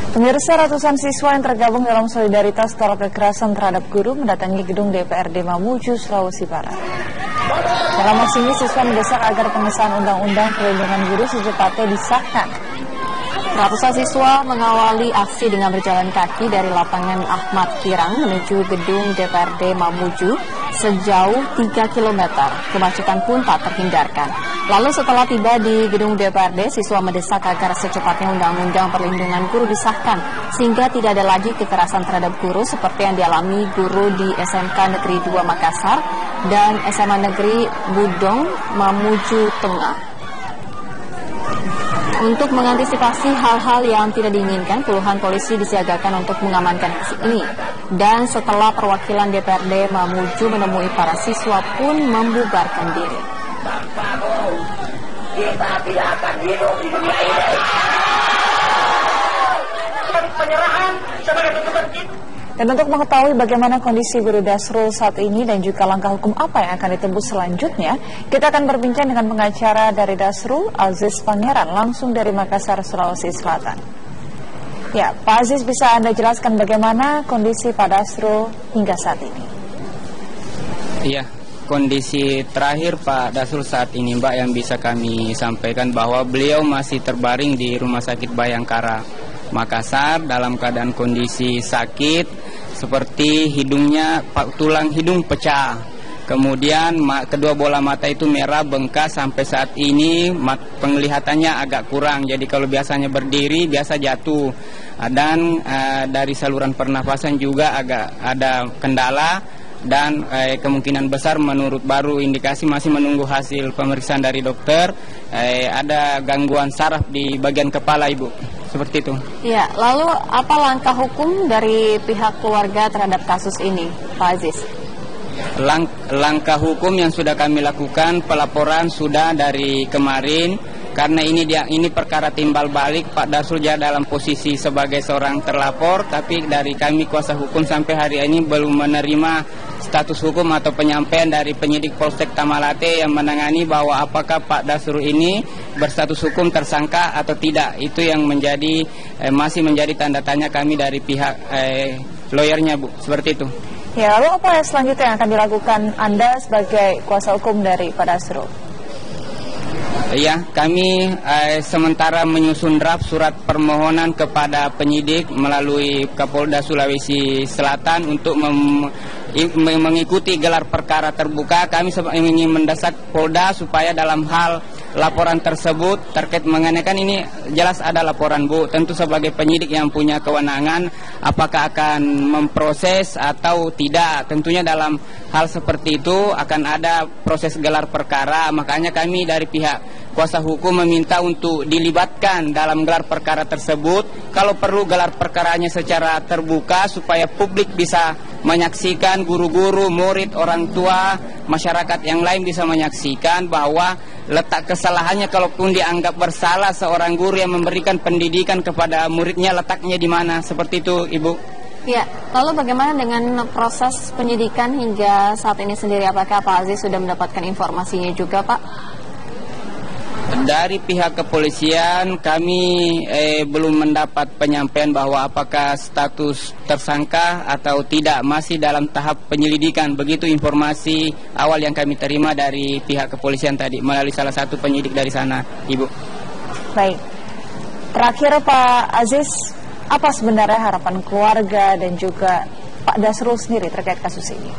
Pemirsa, ratusan siswa yang tergabung dalam solidaritas tolak kekerasan terhadap guru mendatangi gedung DPRD Mamuju, Sulawesi Barat. Dalam aksi ini, siswa mendesak agar pengesahan Undang-Undang Perlindungan Guru secepatnya disahkan. Ratusan siswa mengawali aksi dengan berjalan kaki dari lapangan Ahmad Kirang menuju gedung DPRD Mamuju sejauh 3 km. Kemacetan pun tak terhindarkan. Lalu setelah tiba di gedung DPRD, siswa mendesak agar secepatnya Undang-Undang Perlindungan Guru disahkan, sehingga tidak ada lagi kekerasan terhadap guru seperti yang dialami guru di SMK Negeri 2 Makassar dan SMA Negeri Budong Mamuju Tengah. Untuk mengantisipasi hal-hal yang tidak diinginkan, puluhan polisi disiagakan untuk mengamankan aksi ini. Dan setelah perwakilan DPRD Mamuju menemui para siswa pun membubarkan diri. Kita tidak akan hidup di dunia ini. Penyerahan sebagai tuntutan kita. Dan untuk mengetahui bagaimana kondisi guru Dasrul saat ini dan juga langkah hukum apa yang akan ditempuh selanjutnya, kita akan berbincang dengan pengacara dari Dasrul, Aziz Pangeran, langsung dari Makassar, Sulawesi Selatan. Ya, Pak Aziz, bisa Anda jelaskan bagaimana kondisi Pak Dasrul hingga saat ini? Iya, kondisi terakhir Pak Dasrul saat ini, Mbak, yang bisa kami sampaikan bahwa beliau masih terbaring di Rumah Sakit Bayangkara Makassar dalam keadaan kondisi sakit, seperti hidungnya, tulang hidung pecah, kemudian kedua bola mata itu merah, bengkak, sampai saat ini penglihatannya agak kurang. Jadi kalau biasanya berdiri biasa jatuh, dan dari saluran pernafasan juga agak ada kendala, dan kemungkinan besar menurut baru indikasi masih menunggu hasil pemeriksaan dari dokter, ada gangguan saraf di bagian kepala, Ibu. Seperti itu. Ya, lalu apa langkah hukum dari pihak keluarga terhadap kasus ini, Pak Aziz? Langkah hukum yang sudah kami lakukan, pelaporan sudah dari kemarin, karena ini perkara timbal balik. Pak Dasrul dalam posisi sebagai seorang terlapor, tapi dari kami kuasa hukum sampai hari ini belum menerima status hukum atau penyampaian dari penyidik Polsek Tamalate yang menangani bahwa apakah Pak Dasrul ini berstatus hukum tersangka atau tidak. Itu yang masih menjadi tanda tanya kami dari pihak lawyernya, Bu. Seperti itu. Ya, lalu apa selanjutnya yang akan dilakukan Anda sebagai kuasa hukum dari Pak Dasrul? Ya, kami sementara menyusun draft surat permohonan kepada penyidik melalui Kapolda Sulawesi Selatan untuk mengikuti gelar perkara terbuka. Kami ingin mendesak Polda supaya dalam hal laporan tersebut terkait mengenai, kan ini jelas ada laporan, Bu. Tentu sebagai penyidik yang punya kewenangan, apakah akan memproses atau tidak. Tentunya dalam hal seperti itu akan ada proses gelar perkara. Makanya kami dari pihak kuasa hukum meminta untuk dilibatkan dalam gelar perkara tersebut. Kalau perlu gelar perkaranya secara terbuka supaya publik bisa menyaksikan, guru-guru, murid, orang tua, masyarakat yang lain bisa menyaksikan bahwa letak kesalahannya, kalaupun dianggap bersalah seorang guru yang memberikan pendidikan kepada muridnya, letaknya di mana. Seperti itu, Ibu. Ya, lalu bagaimana dengan proses penyidikan hingga saat ini sendiri? Apakah Pak Aziz sudah mendapatkan informasinya juga, Pak? Dari pihak kepolisian kami belum mendapat penyampaian bahwa apakah status tersangka atau tidak, masih dalam tahap penyelidikan. Begitu informasi awal yang kami terima dari pihak kepolisian tadi melalui salah satu penyidik dari sana, Ibu. Baik. Terakhir Pak Aziz, apa sebenarnya harapan keluarga dan juga Pak Dasrul sendiri terkait kasus ini?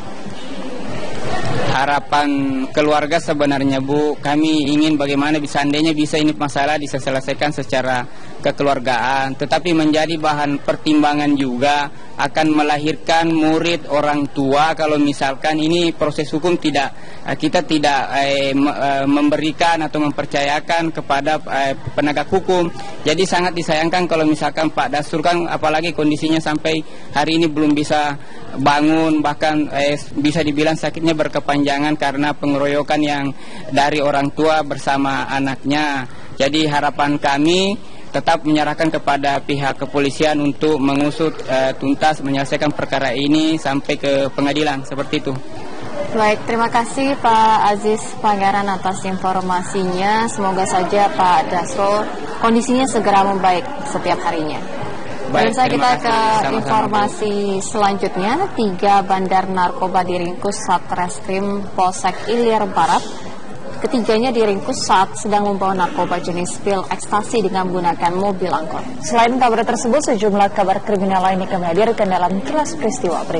Harapan keluarga sebenarnya, Bu, kami ingin bagaimana seandainya bisa ini masalah diselesaikan secara kekeluargaan, tetapi menjadi bahan pertimbangan juga akan melahirkan murid, orang tua. Kalau misalkan ini proses hukum kita tidak memberikan atau mempercayakan kepada penegak hukum. Jadi sangat disayangkan kalau misalkan Pak Dasrul, kan apalagi kondisinya sampai hari ini belum bisa bangun, bahkan bisa dibilang sakitnya berkepanjangan karena pengeroyokan yang dari orang tua bersama anaknya. Jadi harapan kami tetap menyerahkan kepada pihak kepolisian untuk mengusut tuntas, menyelesaikan perkara ini sampai ke pengadilan, seperti itu. Baik, terima kasih Pak Aziz Pangeran atas informasinya. Semoga saja Pak Dasrul kondisinya segera membaik setiap harinya. Pemirsa, kita ke informasi selanjutnya. 3 bandar narkoba diringkus Satreskrim Polsek Ilir Barat. Ketiganya diringkus saat sedang membawa narkoba jenis pil ekstasi dengan menggunakan mobil angkot. Selain kabar tersebut, sejumlah kabar kriminal lainnya kami hadirkan dalam Kilas Peristiwa berikut.